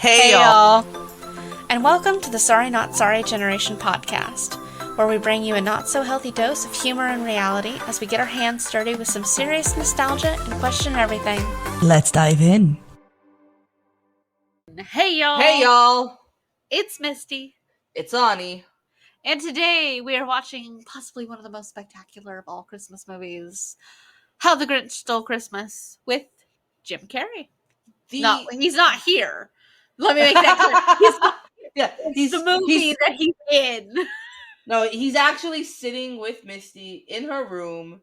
Hey y'all! And welcome to the Sorry Not Sorry Generation podcast, where we bring you a not-so-healthy dose of humor and reality as we get our hands dirty with some serious nostalgia and question everything. Let's dive in. Hey y'all! Hey y'all! It's Misty. It's Ani. And today we are watching possibly one of the most spectacular of all Christmas movies, How the Grinch Stole Christmas, with Jim Carrey. He's not here. Let me make that clear. He's the movie that he's in. No, he's actually sitting with Misty in her room,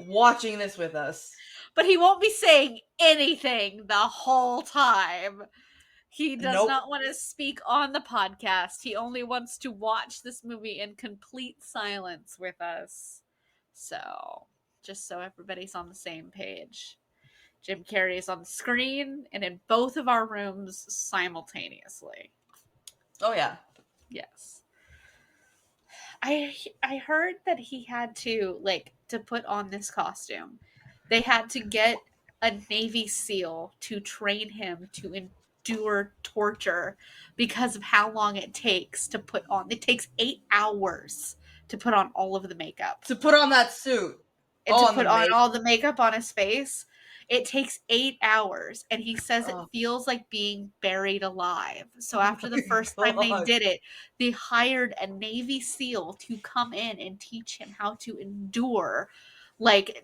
watching this with us. But he won't be saying anything the whole time. He does not want to speak on the podcast. He only wants to watch this movie in complete silence with us. So, just so everybody's on the same page. Jim Carrey is on the screen and in both of our rooms simultaneously. Oh, yeah. Yes. I heard that he had to put on this costume. They had to get a Navy SEAL to train him to endure torture because of how long it takes to put on. It takes 8 hours to put on all of the makeup. To put on that suit. And to put on all the makeup on his face. It takes 8 hours, and he says it feels like being buried alive. So after the first time they did it, they hired a Navy SEAL to come in and teach him how to endure,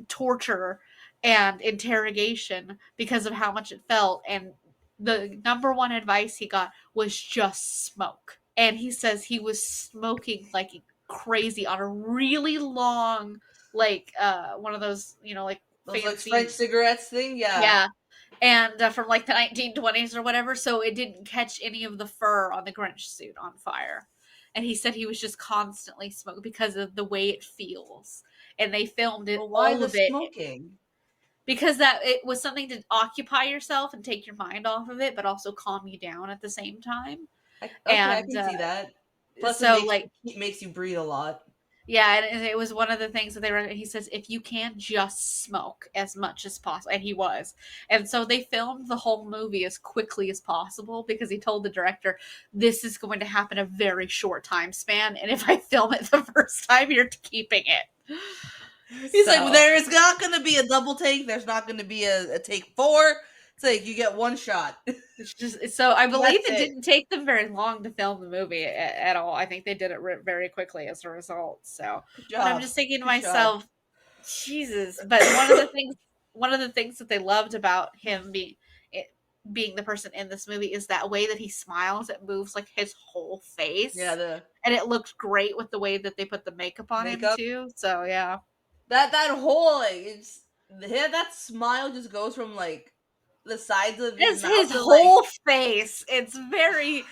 torture and interrogation because of how much it felt. And the number one advice he got was just smoke. And he says he was smoking like crazy on a really long, one of those, those French cigarettes thing, yeah, and from the 1920s or whatever, so it didn't catch any of the fur on the Grinch suit on fire. And he said he was just constantly smoking because of the way it feels. And they filmed it, why all the of it, smoking? Because that it was something to occupy yourself and take your mind off of it, but also calm you down at the same time. I can see that. Plus, it makes you breathe a lot. Yeah, and it was one of the things that he says, if you can, just smoke as much as possible. And he was. And so they filmed the whole movie as quickly as possible because he told the director, this is going to happen a very short time span. And if I film it the first time, you're keeping it. He's like, there's not going to be a double take. There's not going to be a take 4. It's like you get one shot. So I believe it didn't take them very long to film the movie at all. I think they did it very quickly as a result. So I'm just thinking to myself, Jesus. But one of the things that they loved about him being the person in this movie is that way that he smiles. It moves like his whole face. Yeah, and it looked great with the way that they put the makeup on him too. So yeah, that whole that smile just goes from the sides of his mouth. His whole face. It's very,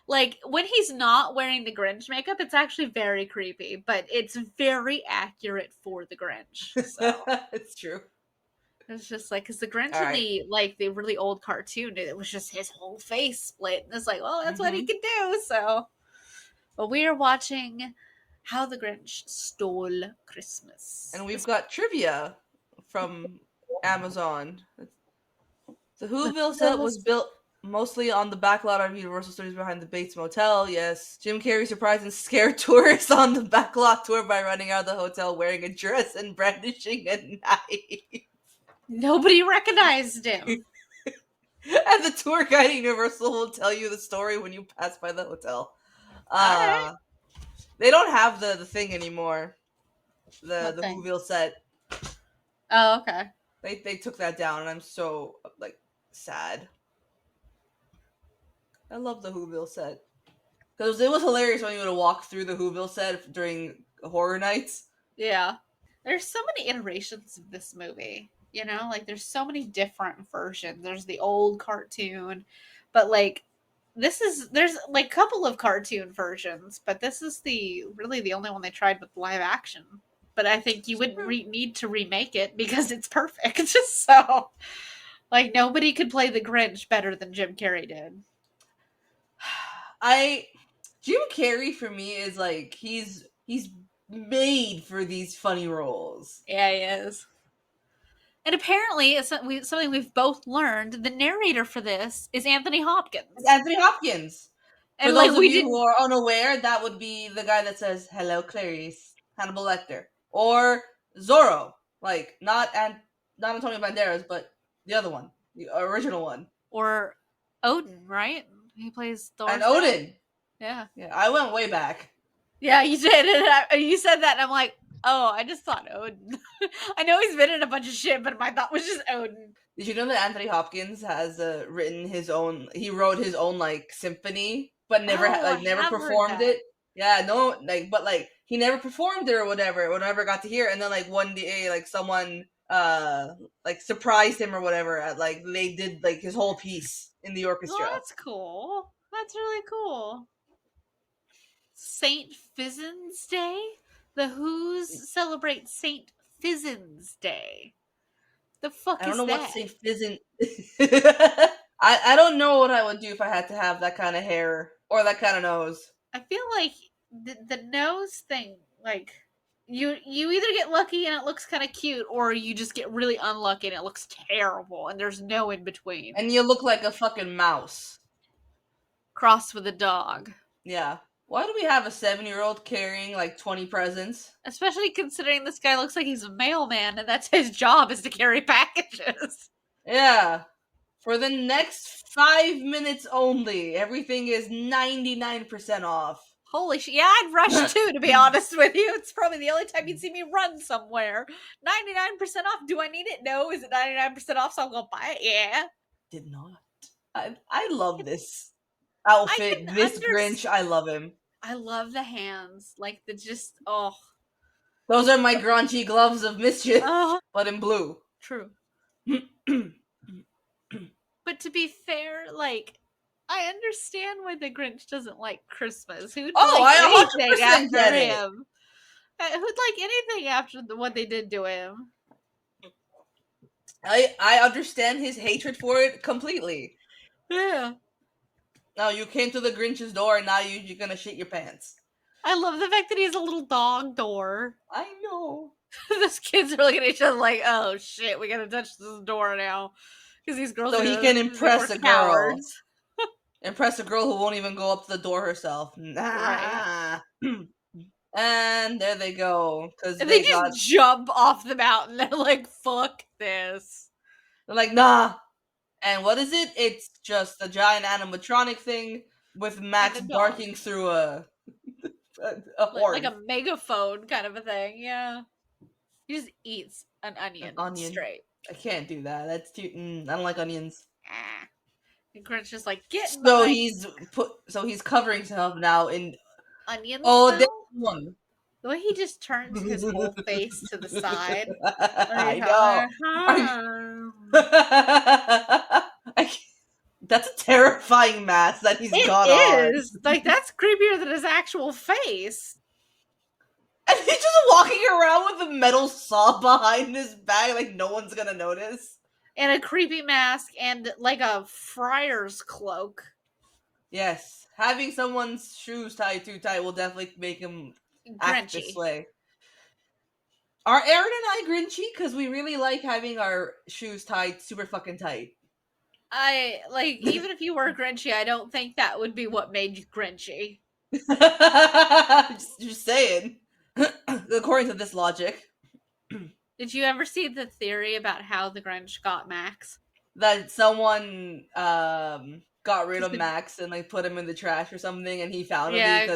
when he's not wearing the Grinch makeup, it's actually very creepy, but it's very accurate for the Grinch. So. It's true. It's just because the Grinch in the really old cartoon, it was just his whole face split. And it's that's what he can do. So, but we are watching How the Grinch Stole Christmas. And we've got trivia from Amazon. The Whoville set was built mostly on the back lot of Universal Studios behind the Bates Motel. Yes. Jim Carrey surprised and scared tourists on the back lot tour by running out of the hotel wearing a dress and brandishing a knife. Nobody recognized him. And the tour guide at Universal will tell you the story when you pass by the hotel. They don't have the thing anymore. The Whoville set. Oh, okay. They took that down, and I'm so sad. I love the Whoville set because it was hilarious when you would walk through the Whoville set during horror nights. Yeah, there's so many iterations of this movie. There's so many different versions. There's the old cartoon, but there's a couple of cartoon versions, but this is really the only one they tried with live action. But I think you wouldn't need to remake it because it's perfect. So, nobody could play the Grinch better than Jim Carrey did. Jim Carrey for me is he's made for these funny roles. Yeah, he is. And apparently, it's something we've both learned. The narrator for this is Anthony Hopkins. It's Anthony Hopkins. For And those like of you who are unaware, that would be the guy that says "Hello, Clarice," Hannibal Lecter, or Zorro. Like not Antonio Banderas, but the other one, the original one, or Odin, right? He plays Thor. And Odin. Yeah. Yeah, I went way back. Yeah, you did. You said that, and I'm like, oh, I just thought Odin. I know he's been in a bunch of shit, but my thought was just Odin. Did you know that Anthony Hopkins has written his own? He wrote his own like symphony, but never never performed it. Yeah, no, but he never performed it or whatever got to hear. And then like one day, like someone like surprised him or whatever at they did like his whole piece in the orchestra. Well, that's cool. That's really cool. St. Fizzins Day? The Who's celebrate St. Fizzins Day. The fuck is that? I don't know what St. Fizzin. I don't know what I would do if I had to have that kind of hair or that kind of nose. I feel like the nose thing, like you either get lucky and it looks kind of cute, or you just get really unlucky and it looks terrible, and there's no in between. And you look like a fucking mouse crossed with a dog. Yeah. Why do we have a 7-year-old carrying like 20 presents? Especially considering this guy looks like he's a mailman and that's his job, is to carry packages. Yeah. For the next 5 minutes only, everything is 99% off. Holy shit. Yeah, I'd rush too, to be honest with you. It's probably the only time you'd see me run somewhere. 99% off. Do I need it? No. Is it 99% off, so I'll go buy it? Yeah. Did not. I love this outfit. This Grinch, I love him. I love the hands. Like the just, oh. Those are my grungy gloves of mischief, but in blue. True. But to be fair, like, I understand why the Grinch doesn't like Christmas. Who'd like anything after him? Who'd like anything after what they did to him? I understand his hatred for it completely. Yeah. Now you came to the Grinch's door and now you're gonna shit your pants. I love the fact that he has a little dog door. I know. Those kids are looking at each other like, oh shit, we gotta touch this door now. Because these girls so he can impress a girl. Impress a girl who won't even go up to the door herself. Nah. Right. And there they go. Because they just jump off the mountain. They're like, fuck this. They're like, nah. And what is it? It's just a giant animatronic thing with Max barking through a horn. Like a megaphone kind of a thing, yeah. He just eats an onion straight. I can't do that. That's too. I don't like onions. And Grinch is like, get. So he's covering himself now in onions. Oh, this one. The way he just turns his whole face to the side. I know. That's a terrifying mask that he's got on. It is. Like, that's creepier than his actual face. And he's just walking around with a metal saw behind his back, like no one's gonna notice. And a creepy mask and like a friar's cloak. Yes. Having someone's shoes tied too tight will definitely make him act this way. Are Aaron and I Grinchy? Because we really like having our shoes tied super fucking tight. Even if you were Grinchy, I don't think that would be what made you Grinchy. Just saying. According to this logic. Did you ever see the theory about how the Grinch got Max? That someone got rid of Max and like put him in the trash or something, and he found him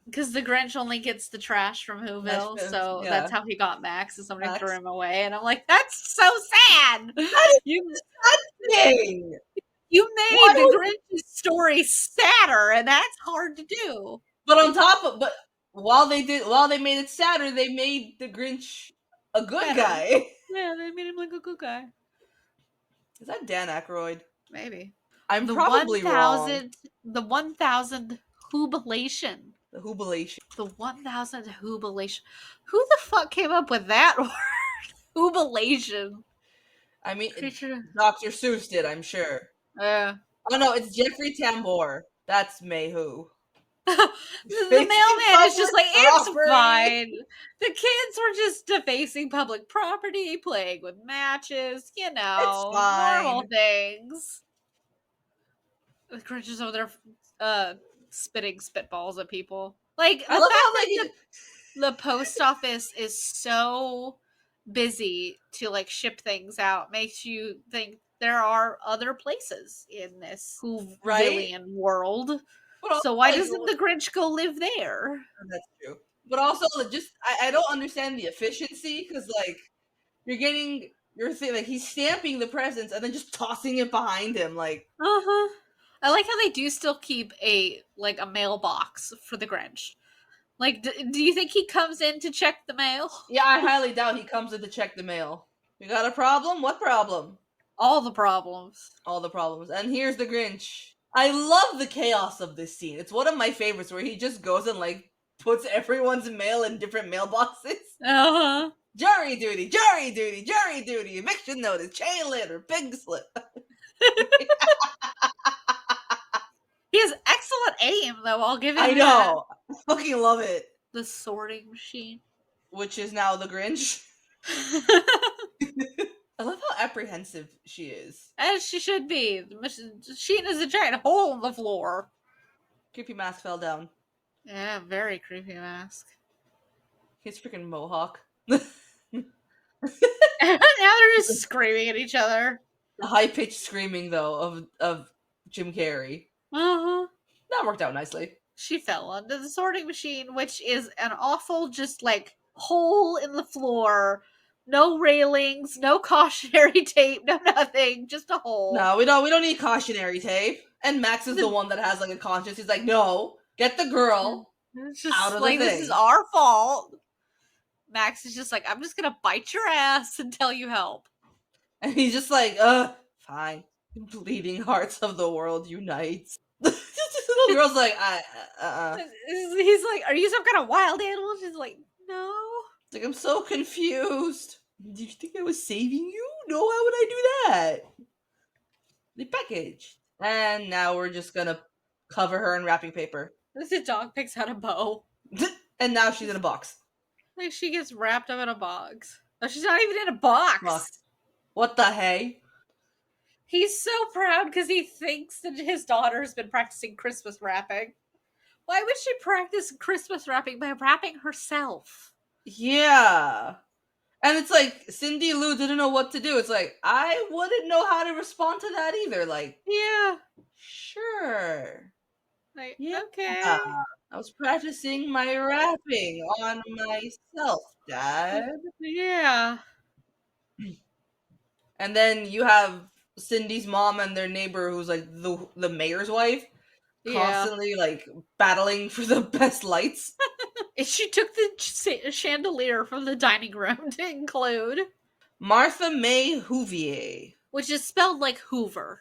because the Grinch only gets the trash from Whoville, so that's how he got Max, and somebody threw him away. And I'm like, that's so sad. You made the Grinch's story sadder, and that's hard to do. But while they made it sadder, they made the Grinch a good guy. Yeah, they made him like a good guy. Is that Dan Aykroyd? Maybe. I'm probably wrong. The 1000th Whobilation. The Whobilation. The 1000th Whobilation. Who the fuck came up with that word? Whobilation. I mean, Dr. Seuss did, I'm sure. Yeah. Oh no, it's Jeffrey Tambor. That's Mayhew. The mailman is just like, it's property. fine. The kids were just defacing public property, playing with matches, It's fine. normal things. The Grinch is over there spitting spitballs at people. Like, I love how like the post office is so busy to like ship things out makes you think there are other places in this Whovian world. But so why doesn't the Grinch go live there? That's true. But also, just I don't understand the efficiency because like you're saying like he's stamping the presents and then just tossing it behind him like. I like how they do still keep a mailbox for the Grinch. Like, do you think he comes in to check the mail? Yeah, I highly doubt he comes in to check the mail. You got a problem? What problem? All the problems. All the problems. And here's the Grinch. I love the chaos of this scene. It's one of my favorites where he just goes and like puts everyone's mail in different mailboxes. Jury duty, jury duty, jury duty, eviction notice, chain letter, pig slip. He has excellent aim, though. I'll give him I know. I fucking love it. The sorting machine. Which is now the Grinch. I love how apprehensive she is. As she should be. The machine is a giant hole in the floor. Creepy mask fell down. Yeah, very creepy mask. His freaking mohawk. Now they're just screaming at each other. The high-pitched screaming, though, of Jim Carrey. That worked out nicely. She fell under the sorting machine, which is an awful, just like, hole in the floor. No railings, no cautionary tape, no nothing, just a hole. No, we don't need cautionary tape. And Max is the one that has like a conscience. He's like, no, get the girl out of like, the thing. This is our fault. Max is just like, I'm just gonna bite your ass until you help. And he's just like, fine. Bleeding hearts of the world unite. This little girl's like, He's like, are you some kind of wild animal? She's like, no. It's like, I'm so confused. Did you think I was saving you? No, how would I do that? The package. And now we're just gonna cover her in wrapping paper. The dog picks out a bow. And now she's in a box. Like, she gets wrapped up in a box. Oh, she's not even in a box. What the hey? He's so proud because he thinks that his daughter's been practicing Christmas wrapping. Why would she practice Christmas wrapping by wrapping herself? Yeah. And it's like, Cindy Lou didn't know what to do. It's like, I wouldn't know how to respond to that either. Like, yeah. Sure. Like, yeah. Okay. I was practicing my rapping on myself, Dad. Yeah. And then you have Cindy's mom and their neighbor who's like the mayor's wife. Constantly like battling for the best lights. She took the chandelier from the dining room to include Martha May Whovier, which is spelled like Hoover,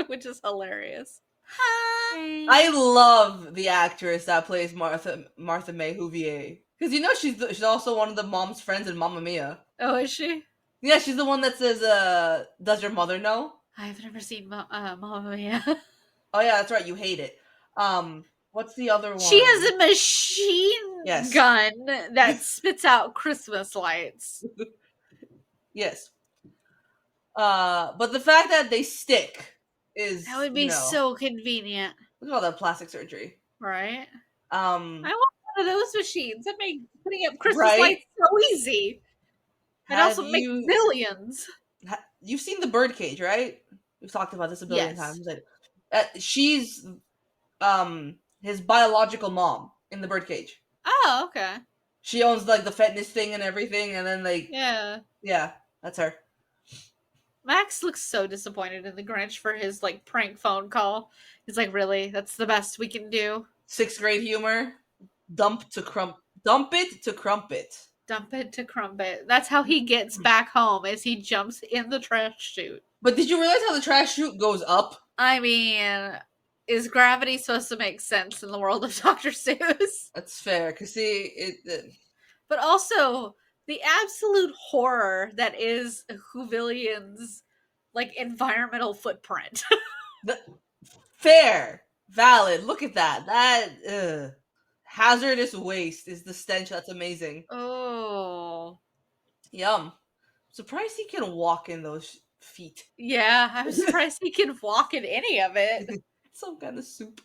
which is hilarious. Hi. I love the actress that plays Martha May Whovier because you know she's also one of the mom's friends in Mamma Mia. Oh, is she? Yeah, she's the one that says, "Does your mother know?" I've never seen Mamma Mia. Oh yeah, that's right. You hate it. What's the other one? She has a machine gun that spits out Christmas lights. Yes. But the fact that they stick is that would be so convenient. Look at all that plastic surgery, right? I want one of those machines that make putting up Christmas lights so easy. It also makes millions. You've seen the birdcage, right? We've talked about this a billion times. She's his biological mom in the birdcage. Oh, okay. She owns like the fitness thing and everything, and then like yeah, that's her. Max looks so disappointed in the Grinch for his like prank phone call. He's like, really? That's the best we can do? 6th grade humor. Dump it to crumpet. Dump it to crumpet. That's how he gets back home, is he jumps in the trash chute. But did you realize how the trash chute goes up? I mean, is gravity supposed to make sense in the world of Dr. Seuss? That's fair, because see, But also, the absolute horror that is Whovillians' like environmental footprint. Fair. Valid. Look at that. That hazardous waste is the stench. That's amazing. Oh. Yum. Surprised he can walk in those feet. Yeah, I'm surprised he can walk in any of it. Some kind of soup.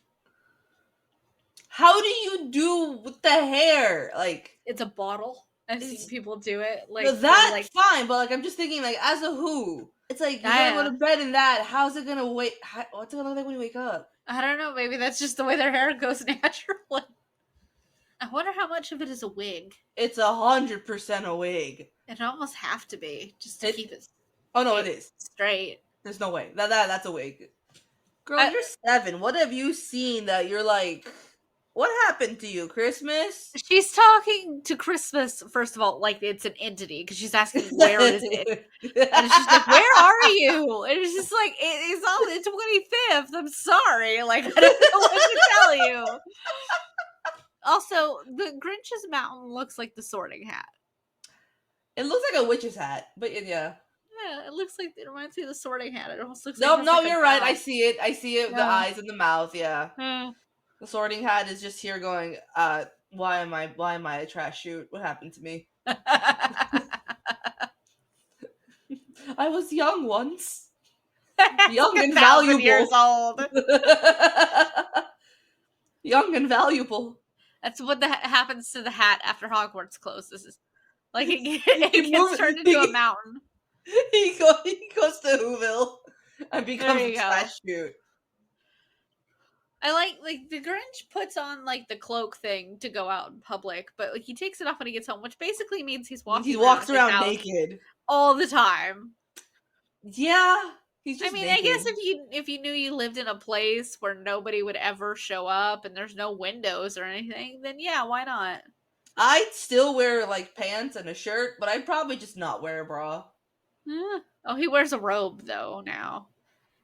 How do you do with the hair? Like, it's a bottle. I've seen people do it. Like, no, that's like, fine, but like I'm just thinking, like, as a who, it's like you're gonna go to bed in that. How's it gonna wait? What's it gonna look like when you wake up? I don't know. Maybe that's just the way their hair goes naturally. I wonder how much of it is a wig. It's 100% a wig. It'd almost have to be just to keep it. Oh no, it is straight. There's no way that's a wig. Girl, you're 7. What have you seen that you're like? What happened to you, Christmas? She's talking to Christmas, first of all, like it's an entity, because she's asking, where is it? And she's like, where are you? And it's just like, it's on the 25th. I'm sorry. Like, I don't know what to tell you. Also, the Grinch's mountain looks like the Sorting Hat. It looks like a witch's hat, but yeah. Yeah, it looks like, it reminds me of the Sorting Hat. It almost looks like... No, like you're right. I see it. Yeah. The eyes and the mouth, yeah. The Sorting Hat is just here going, why am I a trash chute? What happened to me? I was young once. Young and valuable. Years old. Young and valuable. That's what happens to the hat after Hogwarts closes. Like, it gets turned into a mountain. He goes to Whoville and becomes a trash chute. I like the Grinch puts on like the cloak thing to go out in public, but like, he takes it off when he gets home, which basically means he walks around naked all the time. Yeah, he's just naked. I guess if you knew you lived in a place where nobody would ever show up and there's no windows or anything, then yeah, why not? I'd still wear like pants and a shirt, but I'd probably just not wear a bra. Oh, he wears a robe though now.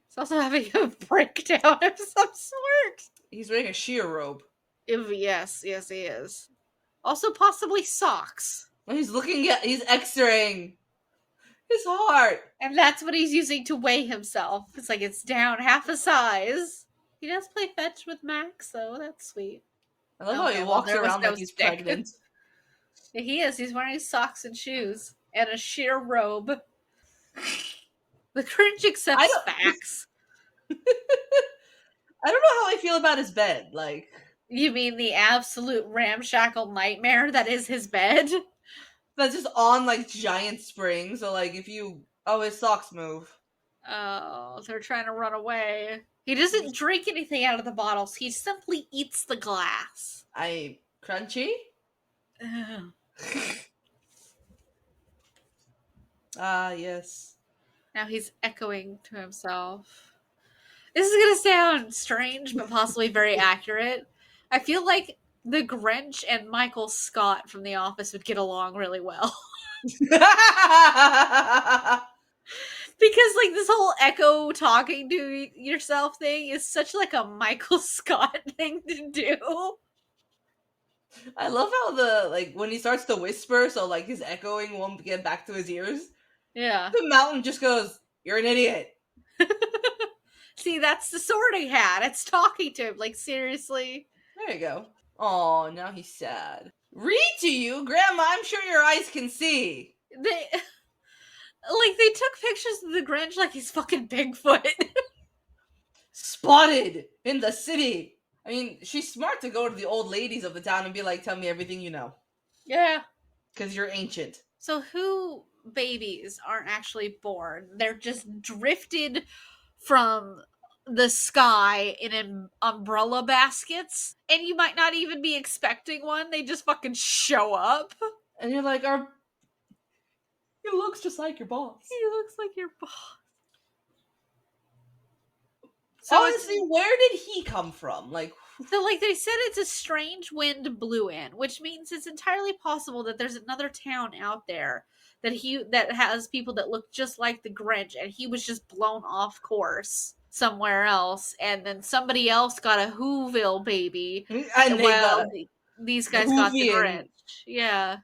He's also having a breakdown of some sort. He's wearing a sheer robe. Yes, he is. Also, possibly socks. He's X-raying his heart. And that's what he's using to weigh himself. It's like it's down half a size. He does play fetch with Max, though. That's sweet. I love how he walks around like he's pregnant. Yeah, he is. He's wearing socks and shoes and a sheer robe. The Grinch accepts facts. I don't know how I feel about his bed. Like, you mean the absolute ramshackle nightmare that is his bed? That's just on like giant springs. So like, if you his socks move. Oh, they're trying to run away. He doesn't drink anything out of the bottles. He simply eats the glass. Crunchy. Yes. Now he's echoing to himself. This is gonna sound strange, but possibly very accurate. I feel like the Grinch and Michael Scott from The Office would get along really well. Because, like, this whole echo talking to yourself thing is such, like, a Michael Scott thing to do. I love how when he starts to whisper, so, like, his echoing won't get back to his ears. Yeah. The mountain just goes, "You're an idiot." See, that's the Sorting Hat. It's talking to him. Like, seriously. There you go. Oh, now he's sad. Read to you, Grandma. I'm sure your eyes can see. They took pictures of the Grinch like he's fucking Bigfoot. Spotted in the city. I mean, she's smart to go to the old ladies of the town and be like, "Tell me everything you know." Yeah. Because you're ancient. So who babies aren't actually born? They're just drifted from the sky in umbrella baskets, and you might not even be expecting one. They just fucking show up. And you're like, he looks just like your boss. He looks like your boss. So honestly, where did he come from? So they said it's a strange wind blew in, which means it's entirely possible that there's another town out there that has people that look just like the Grinch, and he was just blown off course somewhere else, and then somebody else got a Whoville baby, and these guys got the Grinch. Yeah.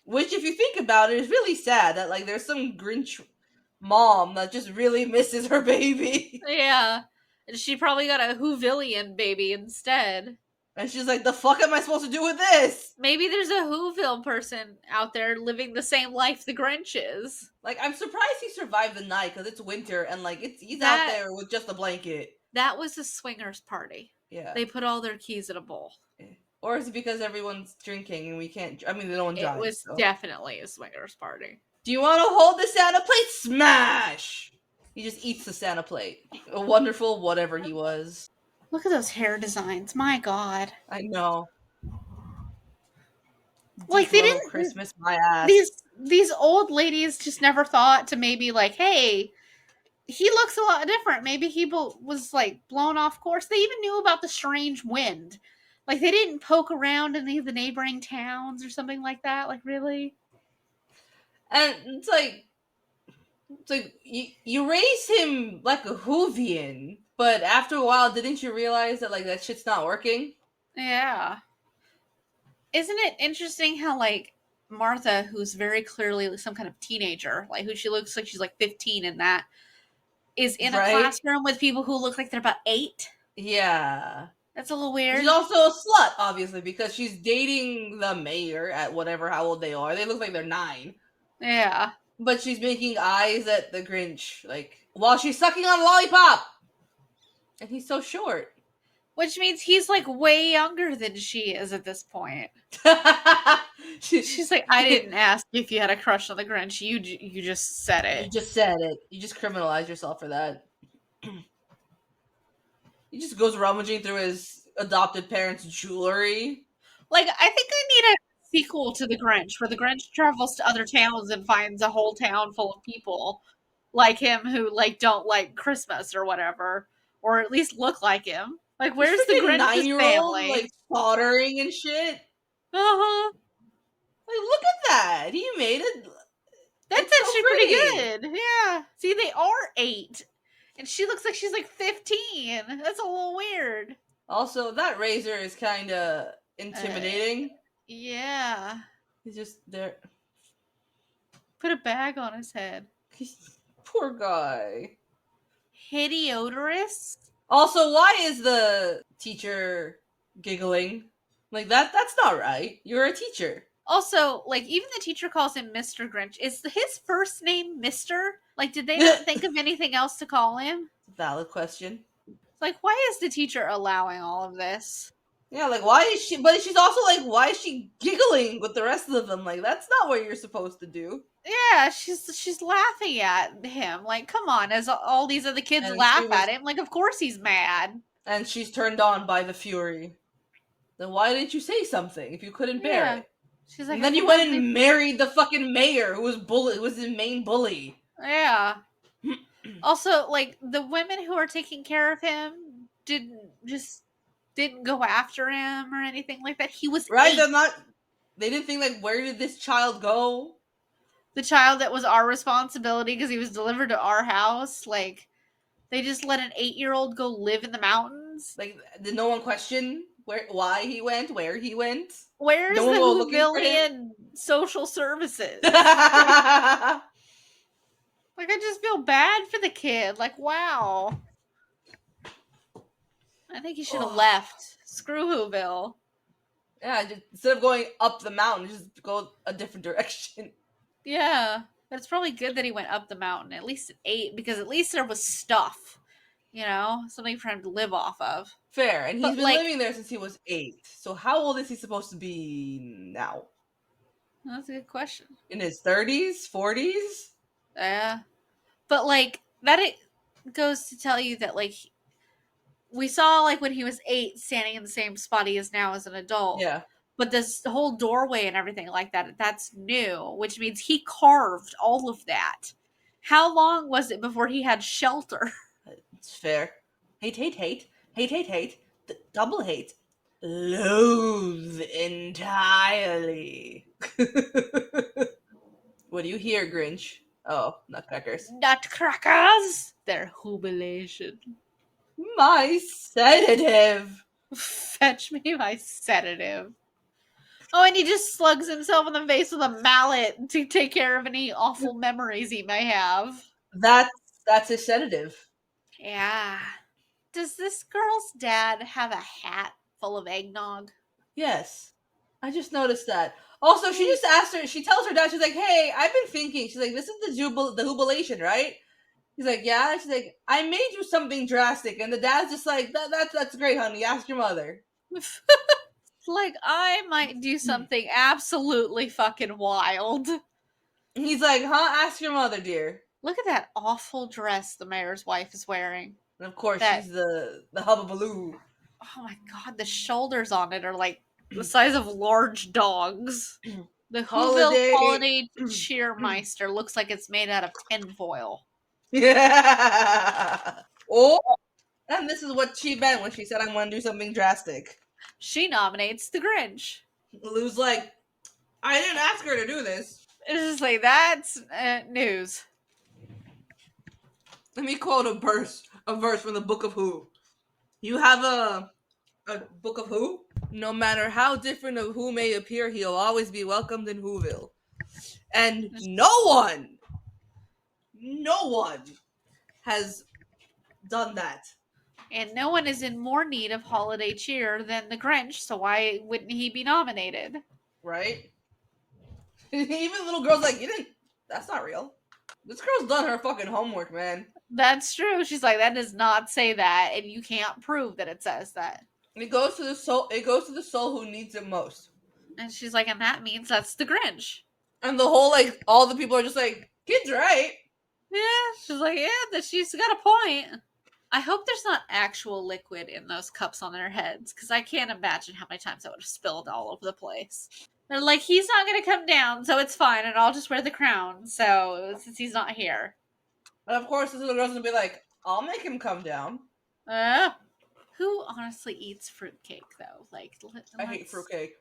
Which, if you think about it, is really sad that there's some Grinch mom that just really misses her baby. Yeah. And she probably got a Whovillian baby instead. And she's like, the fuck am I supposed to do with this? Maybe there's a Whoville person out there living the same life the Grinch is. Like, I'm surprised he survived the night because it's winter and like he's out there with just a blanket. That was a swingers party. Yeah. They put all their keys in a bowl. Or is it because everyone's drinking and we can't? I mean, no one drives. It was definitely a swingers party. Do you want to hold the Santa plate? Smash! He just eats the Santa plate. A wonderful whatever he was. Look at those hair designs. My God. I know. Like they didn't Christmas my ass. These old ladies just never thought to maybe like, hey, he looks a lot different. Maybe he was like blown off course. They even knew about the strange wind. Like they didn't poke around any of the neighboring towns or something like that. Like really. And it's like you raise him like a Whovian, but after a while, didn't you realize that like that shit's not working? Yeah. Isn't it interesting how like Martha, who's very clearly some kind of teenager, like who she looks like she's like 15 in that, is in a classroom with people who look like they're about 8? Yeah. That's a little weird. She's also a slut, obviously, because she's dating the mayor at whatever how old they are. They look like they're 9. Yeah. But she's making eyes at the Grinch, like, while she's sucking on a lollipop. And he's so short. Which means he's, like, way younger than she is at this point. She's like, I didn't ask if you had a crush on the Grinch. You just said it. You just said it. You just criminalized yourself for that. He just goes rummaging through his adopted parents' jewelry. Like, I think I need a sequel to the Grinch, where the Grinch travels to other towns and finds a whole town full of people like him who like don't like Christmas or whatever, or at least look like him. Like, where's the Grinch's family? Like soldering and shit. Uh-huh. Like, look at that. He made it. That's actually pretty good. Yeah. See, they are 8. And she looks like she's like 15. That's a little weird. Also, that razor is kind of intimidating. Yeah. He's just there. Put a bag on his head. Poor guy. Hideodorous. Also, why is the teacher giggling? Like, that's not right. You're a teacher. Also, like, even the teacher calls him Mr. Grinch. Is his first name Mr.? Like, did they not think of anything else to call him? Valid question. Like, why is the teacher allowing all of this? Yeah, like, why is she... But she's also like, why is she giggling with the rest of them? Like, that's not what you're supposed to do. Yeah, she's laughing at him. Like, come on, as all these other kids laugh at him. Like, of course he's mad. And she's turned on by the fury. Then why didn't you say something if you couldn't bear it? She's like, and then you went and married the fucking mayor who was his main bully. Yeah. Also, like, the women who are taking care of him didn't go after him or anything like that. He was 8. They didn't think, like, where did this child go? The child that was our responsibility because he was delivered to our house. Like, they just let an 8-year-old go live in the mountains. Like, did no one question why he went, where he went? Where's the Whovillian social services? Like, I just feel bad for the kid. Like, wow. I think he should have left. Screw Whoville. Yeah, instead of going up the mountain, just go a different direction. Yeah. But it's probably good that he went up the mountain, at least at 8, because at least there was stuff. You know? Something for him to live off of. Fair. And he's been living there since he was 8. So how old is he supposed to be now? That's a good question. In his 30s? 40s? Yeah. But, like, that it goes to tell you that, like, we saw, like, when he was 8, standing in the same spot he is now as an adult. Yeah. But this whole doorway and everything like that, that's new, which means he carved all of that. How long was it before he had shelter? It's fair. Hate. Double hate. Loathe entirely. What do you hear, Grinch? Oh, nutcrackers. Nutcrackers? Their jubilation. My sedative. Fetch me my sedative. Oh, and he just slugs himself in the face with a mallet to take care of any awful memories he may have. That's his sedative. Yeah. Does this girl's dad have a hat full of eggnog? Yes. I just noticed that. Also, she just asked her, she tells her dad, she's like, hey, I've been thinking. She's like, this is the jubilation, right? He's like, yeah. She's like, I made you something drastic. And the dad's just like, that's great, honey. Ask your mother. Like, I might do something absolutely fucking wild. He's like, huh? Ask your mother, dear. Look at that awful dress the mayor's wife is wearing. And of course, That- she's the hubbabaloo. Oh my god, the shoulders on it are like the size of large dogs. The Whoville holiday cheermeister looks like it's made out of tinfoil. Yeah. Oh, and this is what she meant when she said, I'm going to do something drastic. She nominates the Grinch. Lou's like, I didn't ask her to do this. It's just like, that's news. Let me quote a verse from the Book of Who. You have a Book of Who? No matter how different of who may appear, he'll always be welcomed in Whoville. And no one has done that. And no one is in more need of holiday cheer than the Grinch, so why wouldn't he be nominated? Right? Even little girls like, that's not real. This girl's done her fucking homework, man. That's true. She's like, that does not say that, and you can't prove that it says that. It goes to the soul who needs it most. And she's like, and that means that's the Grinch. And the whole, like, all the people are just like, kid's right. Yeah, she's like, yeah, that she's got a point. I hope there's not actual liquid in those cups on their heads, because I can't imagine how many times that would have spilled all over the place. They're like, he's not going to come down, so it's fine, and I'll just wear the crown, so since he's not here. And of course, this little girl's gonna be like, I'll make him come down. Who honestly eats fruitcake, though? Like, I hate fruitcake.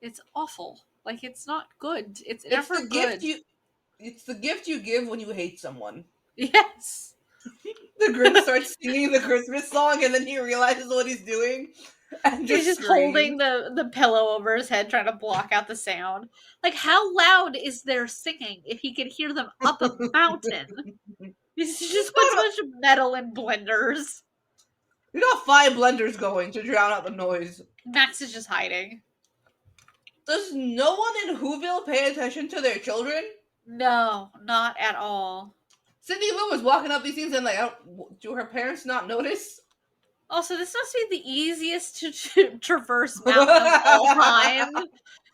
It's awful. Like, it's not good. It's It's never the good. It's the gift you give when you hate someone. Yes. The Grinch starts singing the Christmas song, and then he realizes what he's doing, and He's just holding the pillow over his head, trying to block out the sound. Like, how loud is their singing if he could hear them up a mountain? He's just puts a bunch of metal in blenders. You got 5 blenders going to drown out the noise. Max is just hiding. Does no one in Whoville pay attention to their children? No, not at all. Cindy Lou was walking up these things and like, do her parents not notice? Also, this must be the easiest to traverse mountain of all time.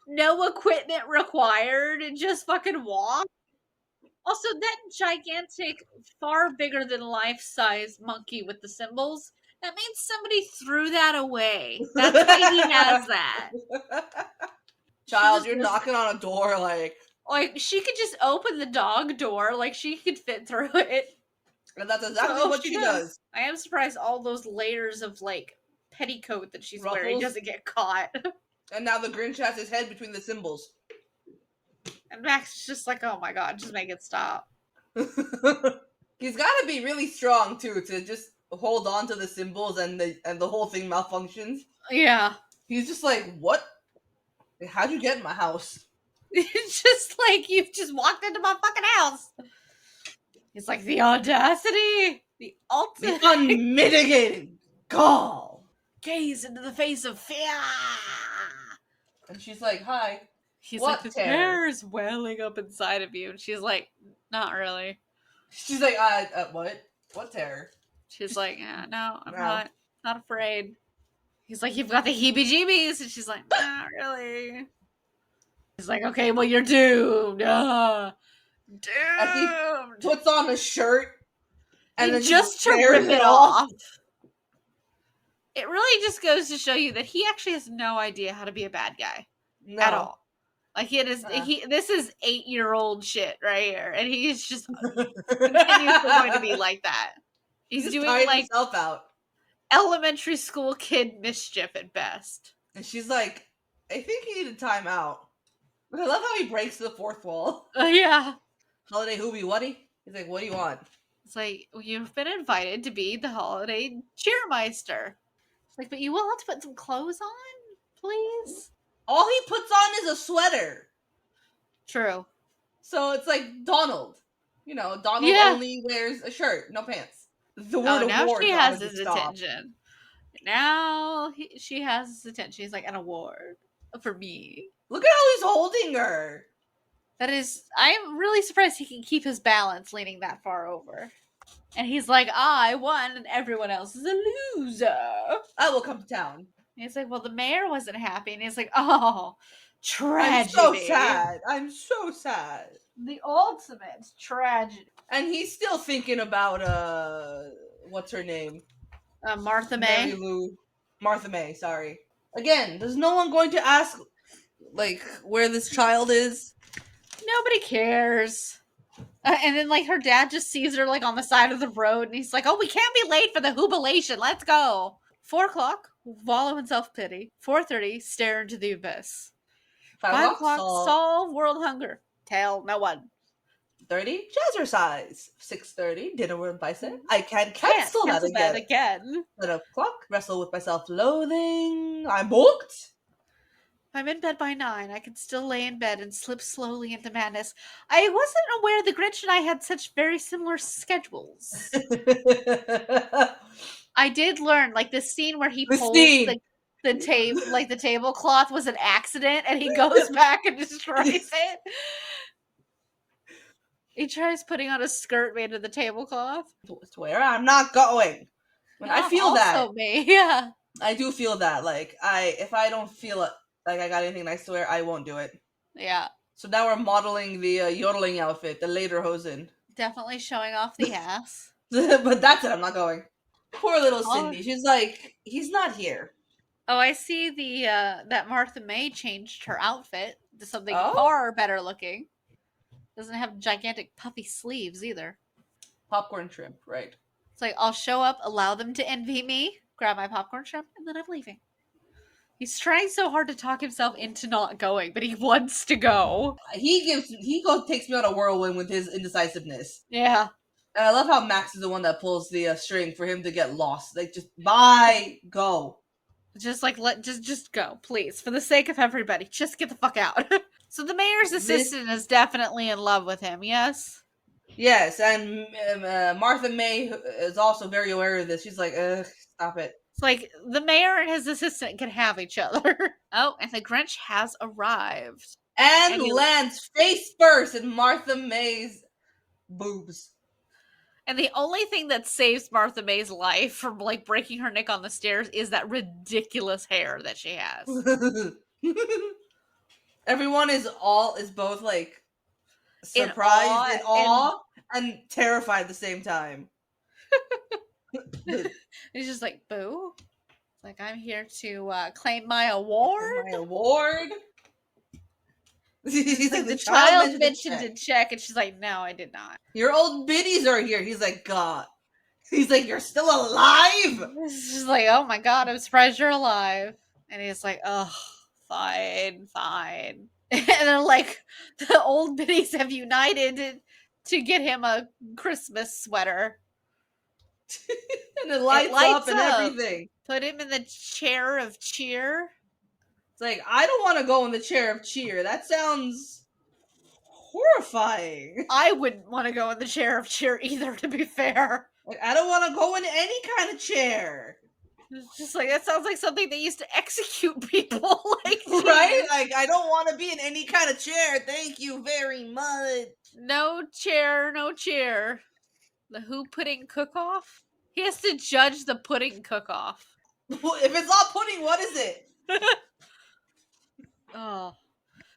No equipment required, and just fucking walk. Also, that gigantic, far bigger than life-size monkey with the symbols, that means somebody threw that away. That's why he has that. Child, you're knocking on a door like she could just open the dog door, like she could fit through it. And that's exactly what she does. I am surprised all those layers of like petticoat that she's wearing doesn't get caught. And now the Grinch has his head between the symbols. And Max is just like, oh my god, just make it stop. He's got to be really strong too to just hold on to the symbols and the whole thing malfunctions. Yeah. He's just like, what? How'd you get in my house? It's just like, you've just walked into my fucking house. It's like, the audacity. The ultimate. The unmitigated gall. Gaze into the face of fear. And she's like, hi. He's what like, the terror is welling up inside of you. And she's like, not really. She's like, what? What terror? She's like, yeah, no, I'm not afraid. He's like, you've got the heebie-jeebies. And she's like, not really. He's like, okay, well, you're doomed. Doomed. As he puts on a shirt and then just to rip it off. It really just goes to show you that he actually has no idea how to be a bad guy at all. Like this is 8-year-old shit right here, and he's just continuously going to be like that. He's doing like himself out. Elementary school kid mischief at best. And she's like, I think he needed time out. But I love how he breaks the fourth wall. Yeah. Holiday Whovian, whaty? He's like, what do you want? It's like, well, you've been invited to be the holiday cheermeister. It's like, but you will have to put some clothes on, please? All he puts on is a sweater. True. So it's like Donald. You know, Donald only wears a shirt, no pants. the word now award she has bothered to his stop. attention. Now she has his attention. He's like, an award for me. Look at how he's holding her. That is, I'm really surprised he can keep his balance leaning that far over. And he's like, I won and everyone else is a loser. I will come to town. And he's like, well, the mayor wasn't happy. And he's like, oh, tragedy. I'm so sad. I'm so sad. The ultimate tragedy. And he's still thinking about, what's her name? Martha May. Mary Lou. Martha May, sorry. Again, there's no one going to ask, like, where this child is? Nobody cares. And then, like, her dad just sees her, like, on the side of the road, and he's like, oh, we can't be late for the jubilation. Let's go. 4 o'clock, wallow in self-pity. 4:30, stare into the abyss. 5 o'clock, solve world hunger. Tell no one. 30, jazzercise. 6:30, dinner with bicep. I can't cancel that again. 7 o'clock, wrestle with myself, loathing. I'm booked. I'm in bed by 9. I can still lay in bed and slip slowly into madness. I wasn't aware the Grinch and I had such very similar schedules. I did learn, like, the scene where he pulls the tape, like, the tablecloth was an accident, and he goes back and destroys it. He tries putting on a skirt made of the tablecloth. Where I'm not going. When I feel that. Me, yeah. I do feel that. Like, if I don't feel it, like I got anything nice to wear, I won't do it. Yeah. So now we're modeling the yodeling outfit, the lederhosen. Definitely showing off the ass. But that's it, I'm not going. Poor little Cindy. She's like, he's not here. Oh, I see that Martha May changed her outfit to something far better looking. Doesn't have gigantic puffy sleeves either. Popcorn shrimp, right. It's like, I'll show up, allow them to envy me, grab my popcorn shrimp, and then I'm leaving. He's trying so hard to talk himself into not going, but he wants to go. He takes me on a whirlwind with his indecisiveness. Yeah. And I love how Max is the one that pulls the string for him to get lost. Like, just bye, go. Just like just go, please, for the sake of everybody. Just get the fuck out. So the mayor's assistant is definitely in love with him. Yes. Yes, and Martha May is also very aware of this. She's like, ugh, stop it. It's like the mayor and his assistant can have each other. Oh, and the Grinch has arrived. And lands face first in Martha May's boobs. And the only thing that saves Martha May's life from, like, breaking her neck on the stairs is that ridiculous hair that she has. Everyone is both, like, surprised, in awe, and terrified at the same time. He's just like, boo. Like, I'm here to claim my award. He's like, the child mentioned to check, and she's like, no, I did not. Your old biddies are here. He's like, God. He's like, you're still alive? She's like, oh my God, I'm surprised you're alive. And he's like, oh, fine. And then, like, the old biddies have united to get him a Christmas sweater. And it lights up and everything. Put him in the chair of cheer. It's like, I don't want to go in the chair of cheer. That sounds horrifying. I wouldn't want to go in the chair of cheer either, to be fair. Like, I don't want to go in any kind of chair. It's just like, that sounds like something they used to execute people. Like, right? Like, I don't want to be in any kind of chair. Thank you very much. No chair. The Who pudding cook-off? He has to judge the pudding cook-off. If it's not pudding, what is it? Oh.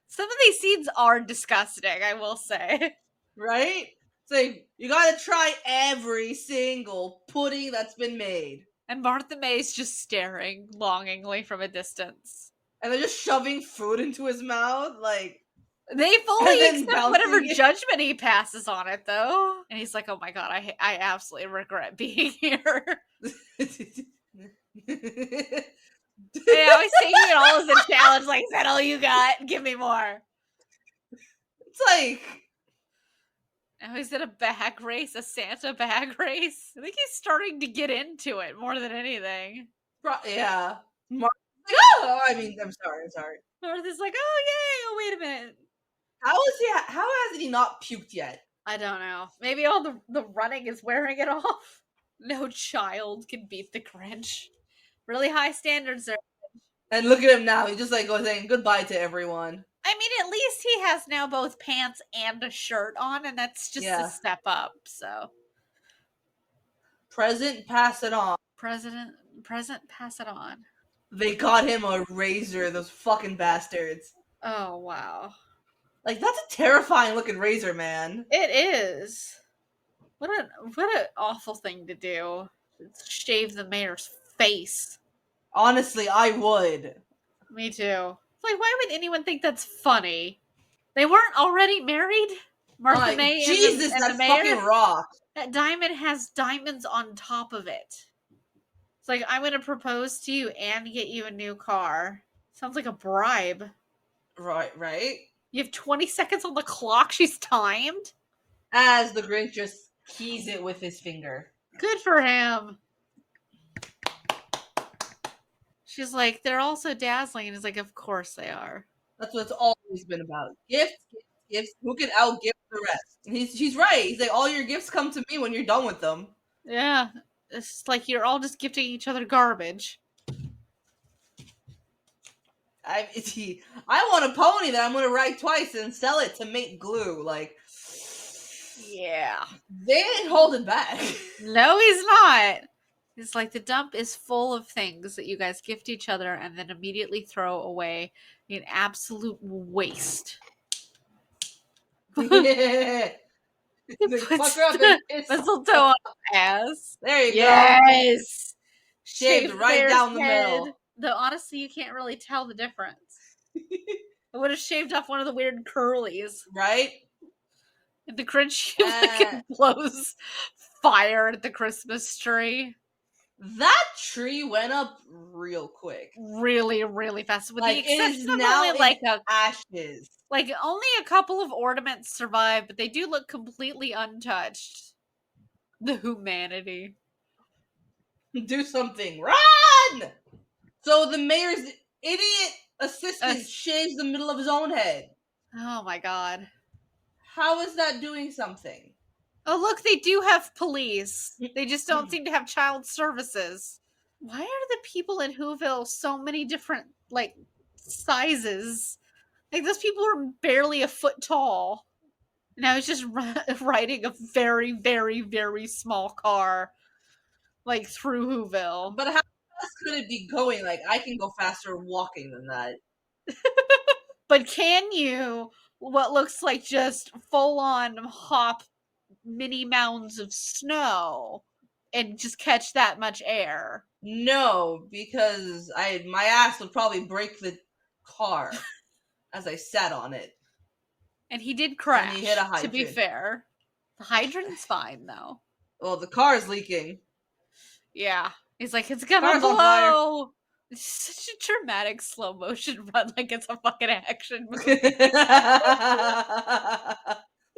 Some of these scenes are disgusting, I will say. Right? It's like, you gotta try every single pudding that's been made. And Martha May's just staring longingly from a distance. And they're just shoving food into his mouth, like... They fully accept whatever judgment he passes on it, though. And he's like, oh my God, I absolutely regret being here. They always taking it all as a challenge, like, is that all you got? Give me more. It's like... Now he's in a bag race, a Santa bag race. I think he's starting to get into it more than anything. Yeah. I'm sorry. Martha's like, oh, yay, oh, wait a minute. How hasn't he not puked yet? I don't know. Maybe all the running is wearing it off. No child can beat the Grinch. Really high standards there. And look at him now. He's just like saying goodbye to everyone. I mean, at least he has now both pants and a shirt on, and that's just a step up. So, present, pass it on. Present, pass it on. They got him a razor. Those fucking bastards. Oh wow! Like that's a terrifying looking razor, man. It is. What an awful thing to do. Shave the mayor's face. Honestly, I would. Me too. Like, why would anyone think that's funny? They weren't already married? Martha May Jesus, and that the mayor? fucking rock. That diamond has diamonds on top of it. It's like, I'm going to propose to you and get you a new car. Sounds like a bribe. Right? You have 20 seconds on the clock. She's timed. As the Grinch just keys it with his finger. Good for him. She's like, they're all so dazzling. And he's like, of course they are. That's what it's always been about. Gifts. Who can outgift the rest? And she's right. He's like, all your gifts come to me when you're done with them. Yeah. It's like you're all just gifting each other garbage. I want a pony that I'm going to ride twice and sell it to make glue. Like, yeah. They ain't holding back. No, he's not. It's like the dump is full of things that you guys gift each other and then immediately throw away in absolute waste. Yeah. Puts mistletoe on the ass. There you go. Yes. Shaved right down the middle. Though honestly, you can't really tell the difference. I would have shaved off one of the weird curlies. Right? And the Grinch blows fire at the Christmas tree. That tree went up real quick. Really, really fast. With the exception of now only like ashes. Like only a couple of ornaments survive, but they do look completely untouched. The humanity. Do something. Run! So the mayor's idiot assistant shaves the middle of his own head. Oh my god. How is that doing something? Oh look, they do have police. They just don't seem to have child services. Why are the people in Whoville so many different, like, sizes? Like, those people are barely a foot tall. And I was just riding a very, very, very small car, like, through Whoville. But how fast could it be going? Like, I can go faster walking than that. But can you, what looks like just full-on hop mini mounds of snow and just catch that much air? No, because my ass would probably break the car as I sat on it. And he did crash, and he hit a hydrant. To be fair. The hydrant's fine, though. Well, the car's leaking. Yeah. He's like, it's gonna blow! It's such a dramatic slow motion run, like it's a fucking action movie.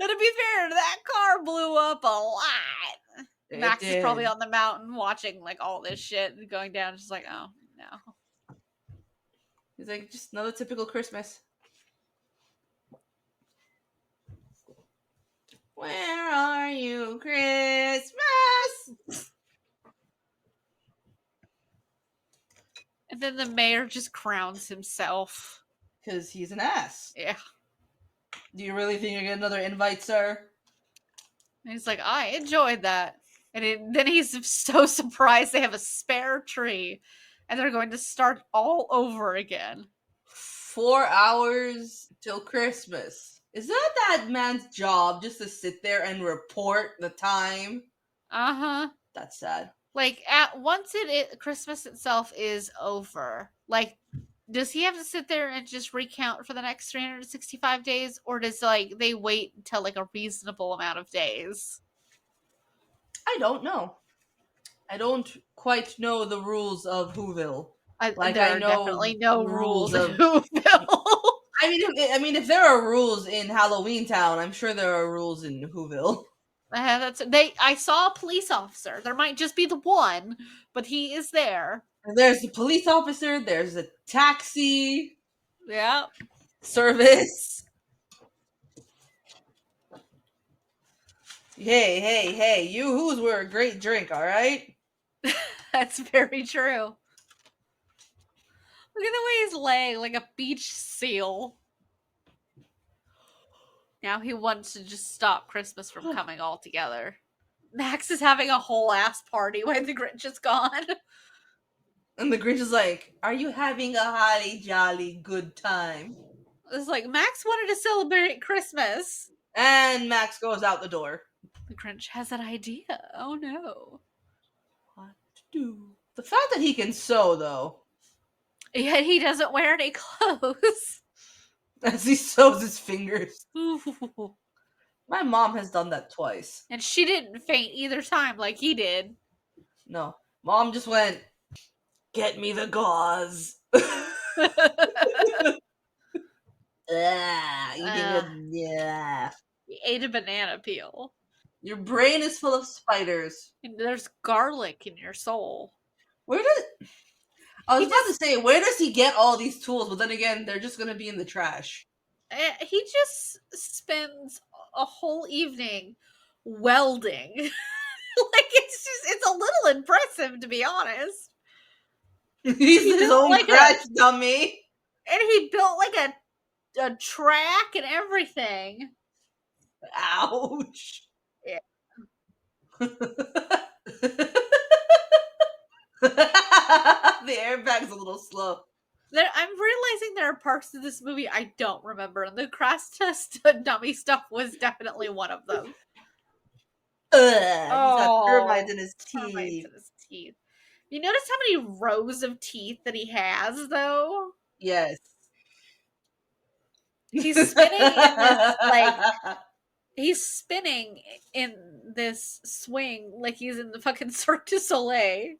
But to be fair, that car blew up a lot. Max is probably on the mountain watching like all this shit and going down, just like, oh no. He's like, just another typical Christmas. Where are you, Christmas? And then the mayor just crowns himself. Because he's an ass. Yeah. Do you really think you're getting another invite, sir? And he's like, I enjoyed that. And then he's so surprised they have a spare tree. And they're going to start all over again. 4 hours till Christmas. Is that man's job, just to sit there and report the time? Uh-huh. That's sad. Like, once Christmas itself is over, like, does he have to sit there and just recount for the next 365 days? Or does, like, they wait until, like, a reasonable amount of days? I don't know. I don't quite know the rules of Whoville. There are definitely no rules of Whoville. I mean, if there are rules in Halloween Town, I'm sure there are rules in Whoville. I saw a police officer. There might just be the one, but he is there. There's the police officer. There's a taxi. Yeah. Service. Hey, you Who's were a great drink, alright? That's very true. Look at the way he's laying like a beach seal. Now he wants to just stop Christmas from coming altogether. Max is having a whole ass party when the Grinch is gone. And the Grinch is like, are you having a holly jolly good time? It's like, Max wanted to celebrate Christmas. And Max goes out the door. The Grinch has an idea. Oh no. What to do? The fact that he can sew, though. Yet he doesn't wear any clothes. As he sews his fingers. Ooh. My mom has done that twice. And she didn't faint either time like he did. No. Mom just went, get me the gauze. Yeah. He ate a banana peel. Your brain is full of spiders. And there's garlic in your soul. Where does... I was about to say, where does he get all these tools? But then again, they're just going to be in the trash. He just spends a whole evening welding. It's a little impressive, to be honest. He's his own like crash dummy. And he built like a track and everything. Ouch. Yeah. The airbag's a little slow. I'm realizing there are parts of this movie I don't remember, and the crash test dummy stuff was definitely one of them. He's got termites in his teeth. You notice how many rows of teeth that he has, though? Yes. He's spinning in this, he's spinning in this swing like he's in the fucking Cirque du Soleil.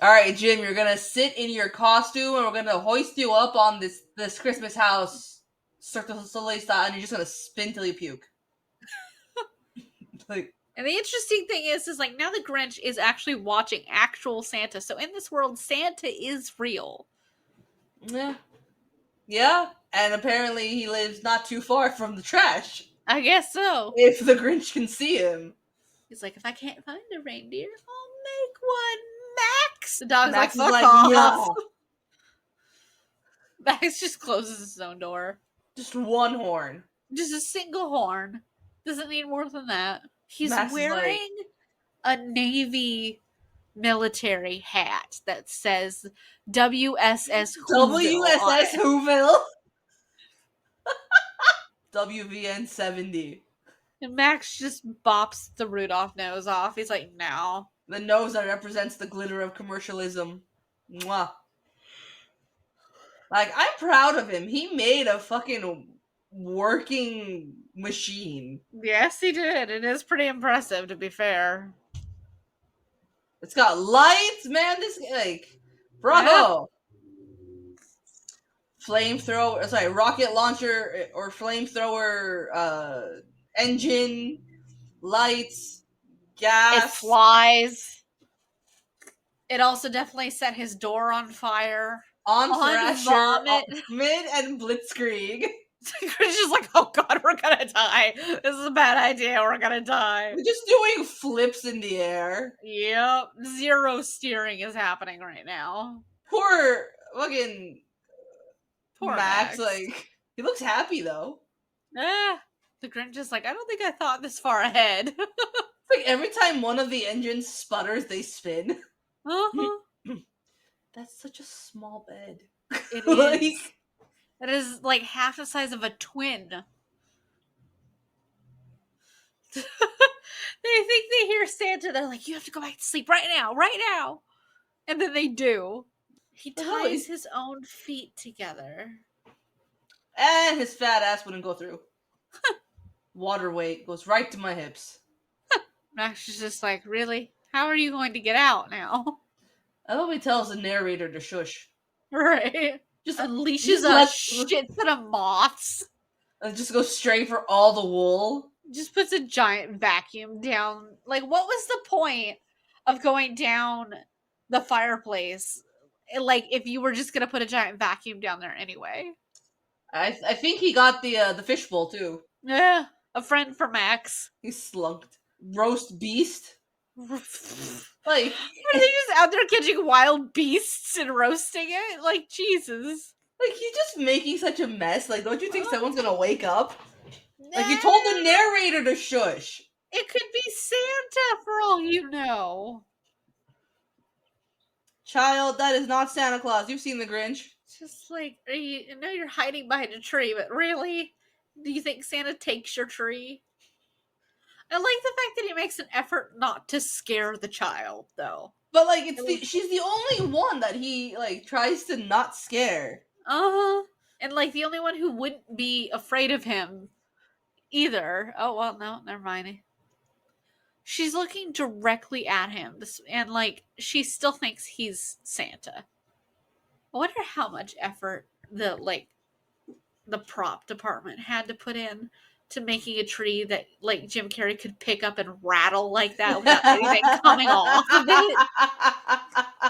Alright, Jim, you're gonna sit in your costume and we're gonna hoist you up on this Christmas house, Cirque du Soleil style, and you're just gonna spin till you puke. And the interesting thing is like now the Grinch is actually watching actual Santa. So in this world, Santa is real. Yeah. Yeah, and apparently he lives not too far from the trash. I guess so. If the Grinch can see him. He's like, if I can't find a reindeer, I'll make one, Max. The dog's Max like, fuck fuck off. No. Max just closes his own door. Just one horn. Just a single horn. Doesn't need more than that. He's Max wearing a Navy military hat that says WSS Whoville. WSS Whoville. WVN 70. And Max just bops the Rudolph nose off. He's like, no. The nose that represents the glitter of commercialism. Mwah. Like, I'm proud of him. He made a fucking working machine. Yes, he did. It is pretty impressive, to be fair. It's got lights, man. This, bravo. Yeah. Rocket launcher or flamethrower, engine, lights, gas. It flies. It also definitely set his door on fire. On Thrasher, Mid, and Blitzkrieg. It's just like, oh god, we're gonna die. This is a bad idea. We're gonna die. They're just doing flips in the air. Yep. Zero steering is happening right now. Poor fucking Max. He looks happy though. The Grinch is like, I don't think I thought this far ahead. It's like every time one of the engines sputters, they spin. Uh-huh. That's such a small bed. It is. It is like half the size of a twin. They think they hear Santa. They're like, you have to go back to sleep right now. And then they do. He ties his own feet together. And his fat ass wouldn't go through. Water weight goes right to my hips. Max is just like, really? How are you going to get out now? I hope he tells the narrator to shush. Right. Just unleashes a shit ton of moths. And just goes straight for all the wool. Just puts a giant vacuum down. Like, what was the point of going down the fireplace? Like, if you were just gonna put a giant vacuum down there anyway. I think he got the fishbowl too. Yeah. A friend for Max. He's slunked. Roast beast. Like, are they just out there catching wild beasts and roasting it? Like, Jesus. Like, he's just making such a mess. Like, don't you think someone's gonna wake up? Like, you told the narrator to shush. It could be Santa for all you know. Child, that is not Santa Claus. You've seen the Grinch. Just like, I know you're hiding behind a tree, but really? Do you think Santa takes your tree? I like the fact that he makes an effort not to scare the child, though. But, like, she's the only one that he, like, tries to not scare. Uh-huh. And, like, the only one who wouldn't be afraid of him either. Oh, well, no, never mind. She's looking directly at him, and, like, she still thinks he's Santa. I wonder how much effort the prop department had to put in to making a tree that, like, Jim Carrey could pick up and rattle like that without anything coming off of it.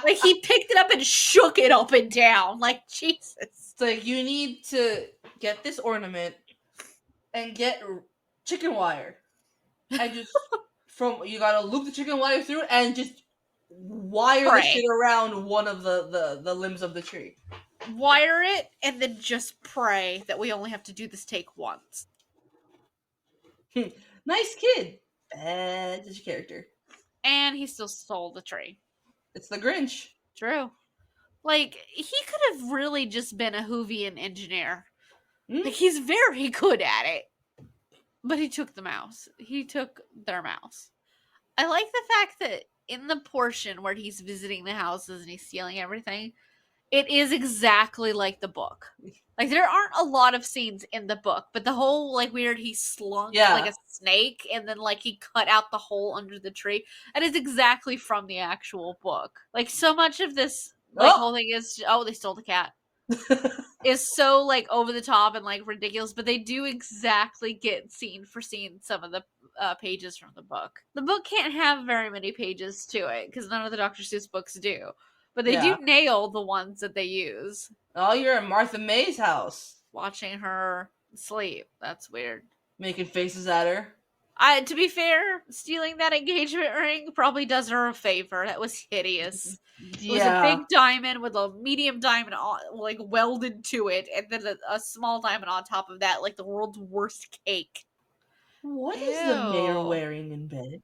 Like, he picked it up and shook it up and down. Like, Jesus. It's like, you need to get this ornament and get chicken wire. And just, you gotta loop the chicken wire through it and just wire the shit around one of the limbs of the tree. Wire it and then just pray that we only have to do this take once. Nice kid. Bad character. And he still stole the tree. It's the Grinch. True. Like, he could have really just been a Whovian engineer. Like, he's very good at it. But he took the mouse. He took their mouse. I like the fact that in the portion where he's visiting the houses and he's stealing everything, it is exactly like the book. Like, there aren't a lot of scenes in the book, but the whole, like, weird, he slunk like a snake, and then, like, he cut out the hole under the tree. And it's exactly from the actual book. Like, so much of this, like, whole thing is, they stole the cat. Is so, like, over the top and, like, ridiculous, but they do exactly get scene for scene some of the pages from the book. The book can't have very many pages to it, because none of the Dr. Seuss books do. But they do nail the ones that they use. Oh, you're at Martha May's house. Watching her sleep. That's weird. Making faces at her. To be fair, stealing that engagement ring probably does her a favor. That was hideous. It was a big diamond with a medium diamond, like, welded to it, and then a small diamond on top of that, like the world's worst cake. What is the mayor wearing in bed?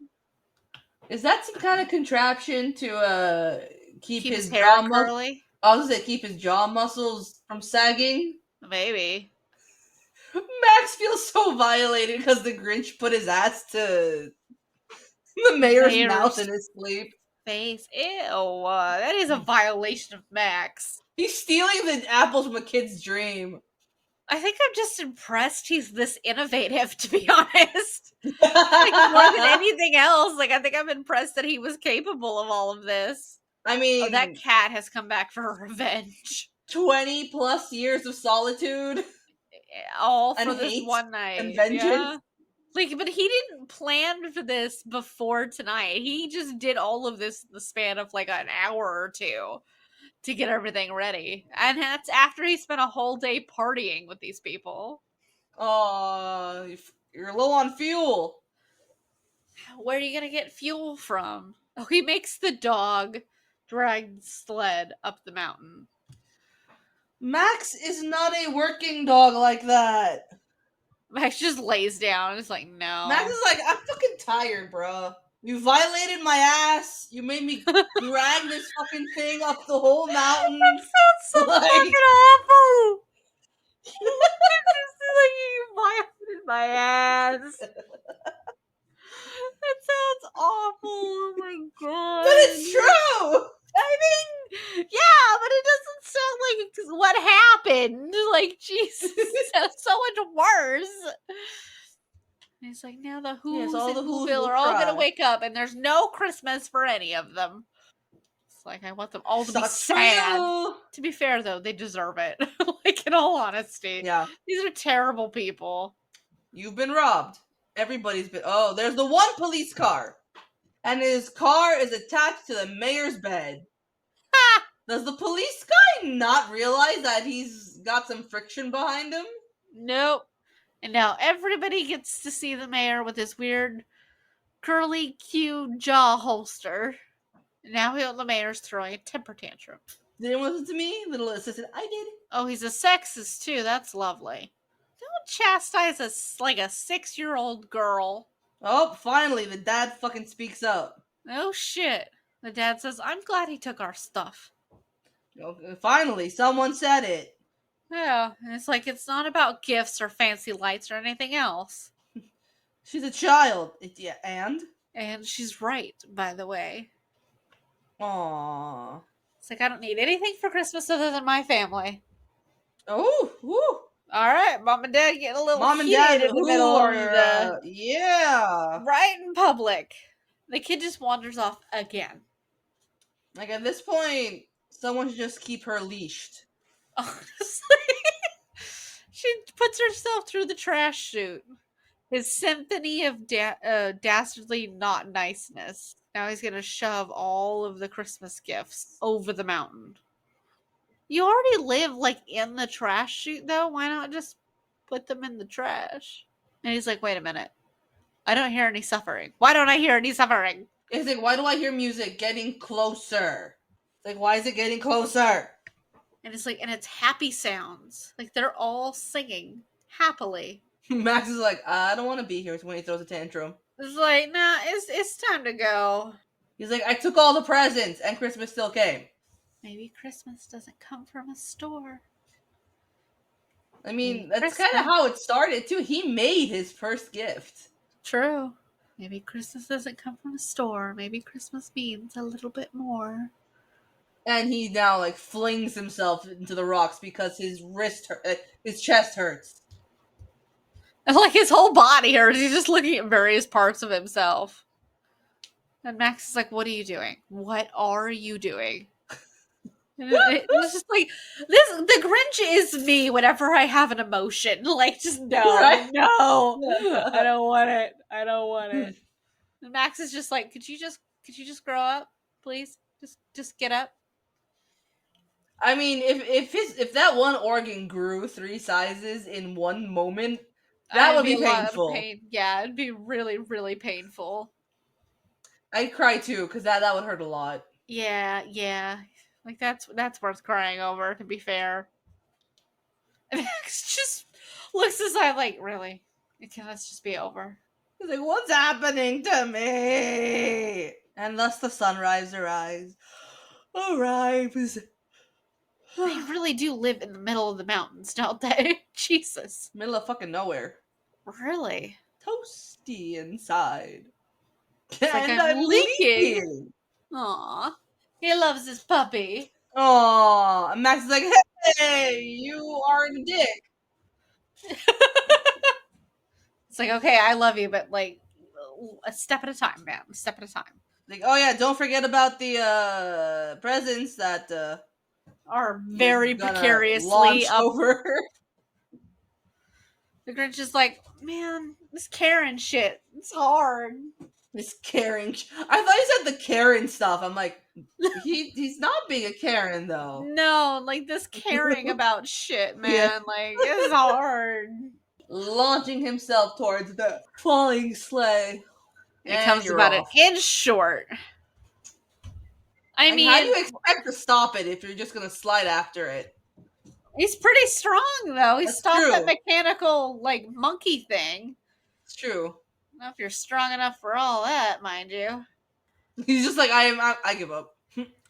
Is that some kind of contraption to keep his hair jaw curly? I was gonna say keep his jaw muscles from sagging. Maybe. Max feels so violated because the Grinch put his ass to the mayor's mouth in his sleep. Face. Ew. That is a violation of Max. He's stealing the apples from a kid's dream. I think I'm just impressed he's this innovative, to be honest. Like, more than anything else. Like, I think I'm impressed that he was capable of all of this. I mean, that cat has come back for revenge. 20 plus years of solitude. All for this one night. And vengeance. Yeah. Like, but he didn't plan for this before tonight. He just did all of this in the span of like an hour or two to get everything ready. And that's after he spent a whole day partying with these people. You're low on fuel. Where are you going to get fuel from? Oh, he makes the dog drag the sled up the mountain. Max is not a working dog like that. Max just lays down and is like, no. Max is like, I'm fucking tired, bro. You violated my ass. You made me drag this fucking thing up the whole mountain. That sounds so fucking awful. Like, you violated my ass. That sounds awful. Oh my god. But it's true. I mean, yeah, but it doesn't sound like what happened. Like, Jesus, it sounds so much worse. And he's like, now the Who's and Whoville are all gonna wake up, and there's no Christmas for any of them. It's like, I want them all to be sad. To be fair, though, they deserve it. Like, in all honesty. Yeah. These are terrible people. You've been robbed. Everybody's been... Oh, there's the one police car. And his car is attached to the mayor's bed. Does the police guy not realize that he's got some friction behind him? Nope. And now everybody gets to see the mayor with his weird curly Q jaw holster. And now the mayor's throwing a temper tantrum. Did anyone listen to me? Little assistant, I did. Oh, he's a sexist too. That's lovely. Don't chastise like a 6-year-old girl. Oh, finally, the dad fucking speaks up. Oh shit. The dad says, I'm glad he took our stuff. Finally, someone said it. Yeah, and it's like, it's not about gifts or fancy lights or anything else. She's a child. Yeah, and? And she's right, by the way. Aww. It's like, I don't need anything for Christmas other than my family. Oh, woo. Alright, mom and dad getting a little Mom and heated dad in the middle of the... yeah. Right in public. The kid just wanders off again. Like, at this point, someone should just keep her leashed. Honestly. She puts herself through the trash chute. His symphony of dastardly not niceness. Now he's gonna shove all of the Christmas gifts over the mountain. You already live, like, in the trash chute, though. Why not just put them in the trash? And he's like, wait a minute. I don't hear any suffering. Why don't I hear any suffering? It's like, why do I hear music getting closer? It's like, why is it getting closer? And it's like, and it's happy sounds. Like, they're all singing happily. Max is like, I don't want to be here when he throws a tantrum. It's like, nah, it's time to go. He's like, I took all the presents and Christmas still came. Maybe Christmas doesn't come from a store. I mean, that's kind of how it started, too. He made his first gift. True. Maybe Christmas doesn't come from a store. Maybe Christmas means a little bit more. And he now, like, flings himself into the rocks because his his chest hurts. And, like, his whole body hurts. He's just looking at various parts of himself. And Max is like, what are you doing? What are you doing? And it was just like, the Grinch is me whenever I have an emotion. Like, just no, right? No. I don't want it. I don't want it. And Max is just like, could you just grow up, please? Just get up. I mean, if that one organ grew 3 sizes in one moment, that would be painful. Pain. Yeah, it'd be really, really painful. I'd cry too, because that would hurt a lot. Yeah. Like, that's worth crying over, to be fair. And Max just looks aside like, really? Can this just be over? He's like, what's happening to me? And thus the sunrise arrives. Arrives. They really do live in the middle of the mountains, don't they? Jesus. Middle of fucking nowhere. Really? Toasty inside. It's like I'm leaking. Aw. He loves his puppy. Aw. And Max is like, hey, you are a dick. It's like, okay, I love you, but, like, a step at a time, man. A step at a time. Like, oh yeah, don't forget about the presents that are very precariously up. Over. The Grinch is like, man, this Karen shit, it's hard. This Karen. I thought you said the Karen stuff. I'm like, he's not being a Karen though. No, like this caring about shit, man. Yeah. Like, it's hard. Launching himself towards the falling sleigh. He comes about it in short. I mean, how do you expect to stop it if you're just gonna slide after it? He's pretty strong though. He stopped that mechanical, like, monkey thing. It's true. I don't know if you're strong enough for all that, mind you. He's just like, I give up.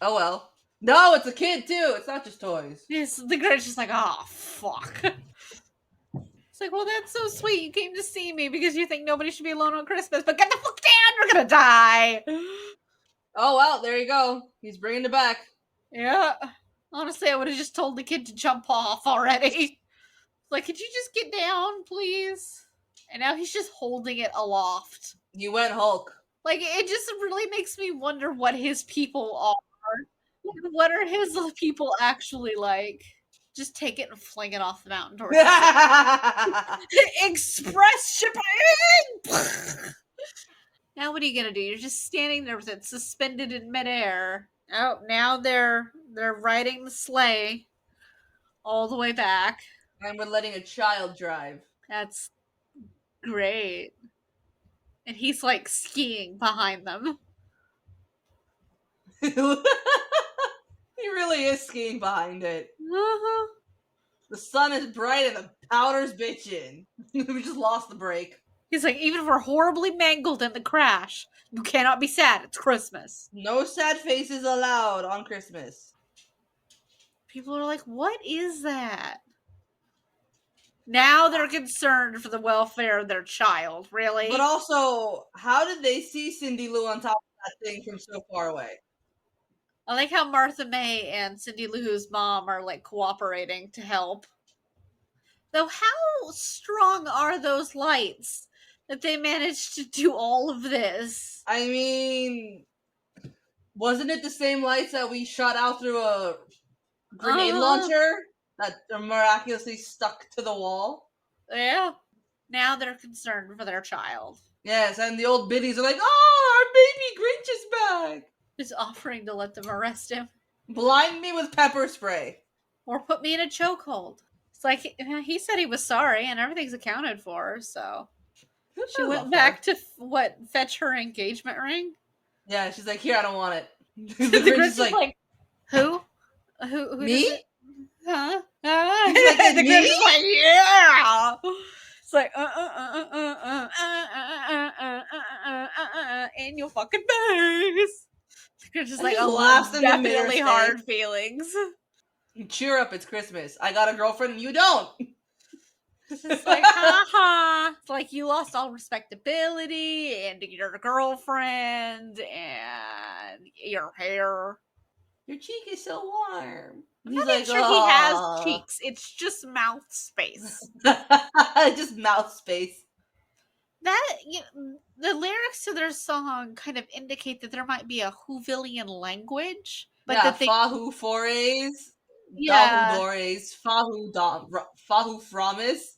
Oh well. No, it's a kid too. It's not just toys. The Grinch is like, oh fuck. It's like, well, that's so sweet. You came to see me because you think nobody should be alone on Christmas, but get the fuck down, you're gonna die. Oh well, there you go. He's bringing it back. Yeah. Honestly, I would have just told the kid to jump off already. Like, could you just get down, please? And now he's just holding it aloft. You went Hulk. Like, it just really makes me wonder what his people are. What are his people actually like? Just take it and fling it off the mountain towards Express shipping! Now what are you gonna do? You're just standing there with it suspended in midair. Oh, now they're riding the sleigh all the way back. And we're letting a child drive. That's Great. And he's like skiing behind them. He really is skiing behind it. Uh-huh. The sun is bright and the powder's bitchin'. We just lost the break. He's like, even if we're horribly mangled in the crash, you cannot be sad. It's Christmas. No sad faces allowed on Christmas. People are like, what is that? Now they're concerned for the welfare of their child. Really? But also, how did they see Cindy Lou on top of that thing from so far away? I like how Martha May and Cindy Lou's mom are like cooperating to help. Though how strong are those lights that they managed to do all of this? I mean, wasn't it the same lights that we shot out through a grenade launcher that are miraculously stuck to the wall? Yeah. Now they're concerned for their child. Yes, and the old biddies are like, oh, our baby Grinch is back. Is offering to let them arrest him. Blind me with pepper spray. Or put me in a chokehold. It's like, he said he was sorry and everything's accounted for, so. She went back to, fetch her engagement ring? Yeah, she's like, here, I don't want it. The Grinch is like, who? Who me? Huh? He's like, the Grinch is like, yeah! It's like, in your fucking face. The Grinch is like, laughs in definitely hard feelings. Cheer up, it's Christmas. I got a girlfriend and you don't. It's like, haha. It's like you lost all respectability and your girlfriend and your hair. Your cheek is so warm. I'm not even sure he has cheeks. It's just mouth space. Just mouth space. That the lyrics to their song kind of indicate that there might be a Whovillian language, but yeah, that they fahu forays, yeah, dahu dores, fahu fromis,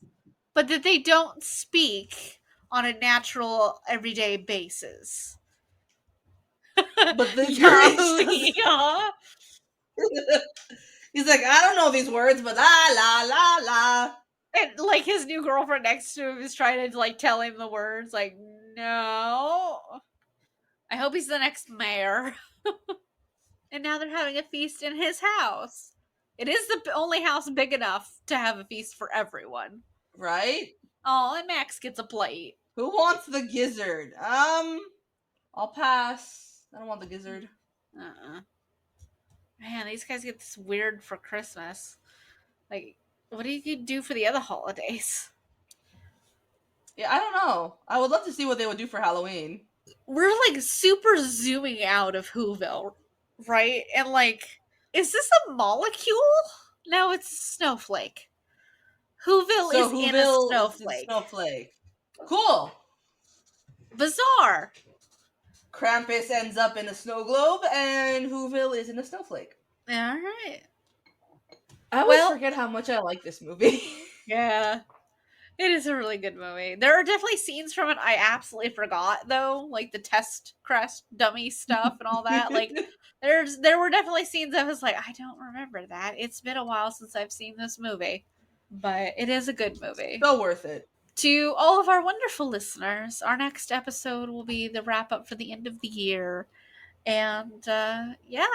but that they don't speak on a natural everyday basis. But the yeah. He's like, I don't know these words, but la la la la. And like his new girlfriend next to him is trying to like tell him the words, like, no. I hope he's the next mayor. And now they're having a feast in his house. It is the only house big enough to have a feast for everyone. Right? Oh, and Max gets a plate. Who wants the gizzard? I'll pass. I don't want the gizzard. Man, these guys get this weird for Christmas. Like, what do you do for the other holidays? Yeah, I don't know. I would love to see what they would do for Halloween. We're like super zooming out of Whoville, right? And like, is this a molecule? No, it's a snowflake. Whoville is in a snowflake. Cool. Bizarre. Krampus ends up in a snow globe, and Whoville is in a snowflake. All right. I always forget how much I like this movie. Yeah. It is a really good movie. There are definitely scenes from it I absolutely forgot, though, like the test crest dummy stuff and all that. Like, there were definitely scenes I was like, I don't remember that. It's been a while since I've seen this movie, but it is a good movie. So worth it. To all of our wonderful listeners, our next episode will be the wrap up for the end of the year, and yeah,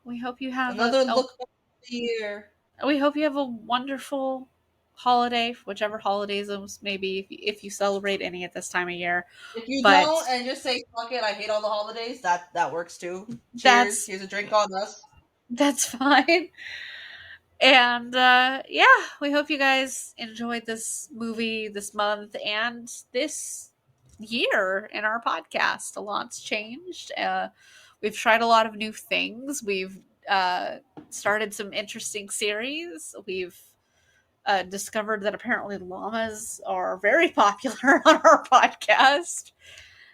we hope you have another look back at the year. We hope you have a wonderful holiday, whichever holidays maybe if you celebrate any at this time of year. If you don't and just say fuck it, I hate all the holidays, that works too. Cheers. Here's a drink on us. That's fine. And yeah, we hope you guys enjoyed this movie this month and this year in our podcast. A lot's changed. We've tried a lot of new things. We've started some interesting series. We've discovered that apparently llamas are very popular on our podcast.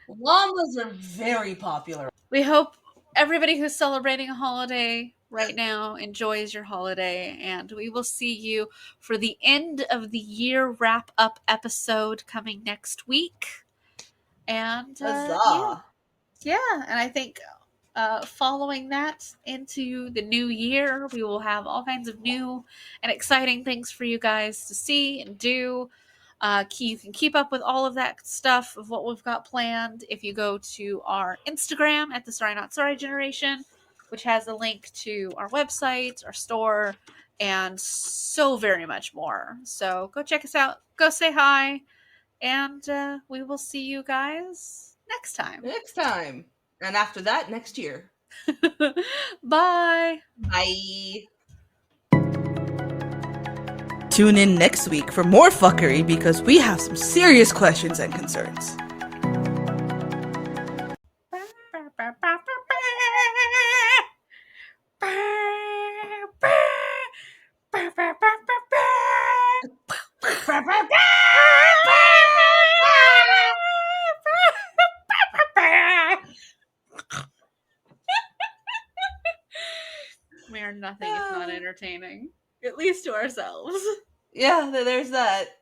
Llamas are very popular. We hope everybody who's celebrating a holiday right now enjoys your holiday, and we will see you for the end of the year wrap up episode coming next week. And yeah, and I think following that into the new year, we will have all kinds of new and exciting things for you guys to see and do. You can keep up with all of that stuff of what we've got planned if you go to our Instagram at the Sorry Not Sorry Generation, which has a link to our website, our store, and so very much more. So go check us out. Go say hi. And we will see you guys next time. Next time. And after that, next year. Bye. Bye. Tune in next week for more fuckery because we have some serious questions and concerns. We are nothing if not entertaining, at least to ourselves. Yeah, there's that.